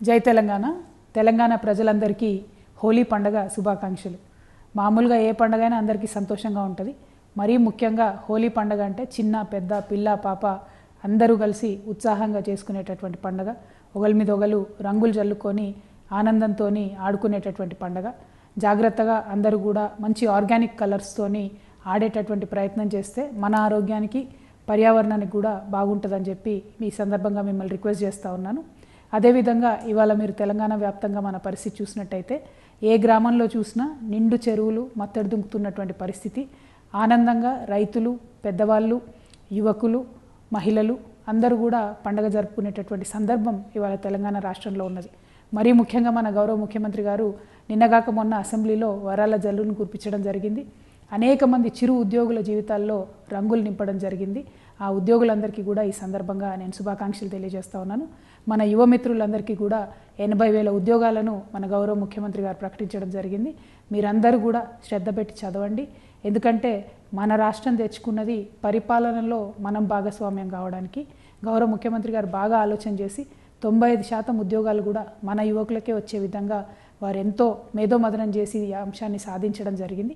జై తెలంగాణ. తెలంగాణ ప్రజలందరికీ హోలీ పండుగ శుభాకాంక్షలు. మామూలుగా ఏ పండుగైనా అందరికీ సంతోషంగా ఉంటుంది. మరీ ముఖ్యంగా హోలీ పండుగ అంటే చిన్న పెద్ద పిల్ల పాప అందరూ కలిసి ఉత్సాహంగా చేసుకునేటటువంటి పండుగ. ఒకరి మీద ఒకరు రంగులు జల్లుకొని ఆనందంతో ఆడుకునేటటువంటి పండుగ. జాగ్రత్తగా అందరూ కూడా మంచి ఆర్గానిక్ కలర్స్తోని ఆడేటటువంటి ప్రయత్నం చేస్తే మన ఆరోగ్యానికి పర్యావరణానికి కూడా బాగుంటుందని చెప్పి ఈ సందర్భంగా మిమ్మల్ని రిక్వెస్ట్ చేస్తూ ఉన్నాను. అదేవిధంగా ఇవాళ మీరు తెలంగాణ వ్యాప్తంగా మన పరిస్థితి చూసినట్టయితే ఏ గ్రామంలో చూసినా నిండు చెరువులు మత్తడి దుంకుతున్నటువంటి పరిస్థితి. ఆనందంగా రైతులు, పెద్దవాళ్ళు, యువకులు, మహిళలు అందరూ కూడా పండుగ జరుపుకునేటటువంటి సందర్భం ఇవాళ తెలంగాణ రాష్ట్రంలో ఉన్నది. మరీ ముఖ్యంగా మన గౌరవ ముఖ్యమంత్రి గారు నిన్నగాక మొన్న అసెంబ్లీలో వరాల జల్లును కురిపించడం జరిగింది. అనేక మంది చిరు ఉద్యోగుల జీవితాల్లో రంగులు నింపడం జరిగింది. ఆ ఉద్యోగులందరికీ కూడా ఈ సందర్భంగా నేను శుభాకాంక్షలు తెలియజేస్తా ఉన్నాను. మన యువ మిత్రులందరికీ కూడా 80,000 ఉద్యోగాలను మన గౌరవ ముఖ్యమంత్రి గారు ప్రకటించడం జరిగింది. మీరందరూ కూడా శ్రద్ధ పెట్టి చదవండి. ఎందుకంటే మన రాష్ట్రం తెచ్చుకున్నది పరిపాలనలో మనం భాగస్వామ్యం కావడానికి. గౌరవ ముఖ్యమంత్రి గారు బాగా ఆలోచన చేసి 95% ఉద్యోగాలు కూడా మన యువకులకే వచ్చే విధంగా వారు ఎంతో మేధోమథనం చేసి ఈ అంశాన్ని సాధించడం జరిగింది.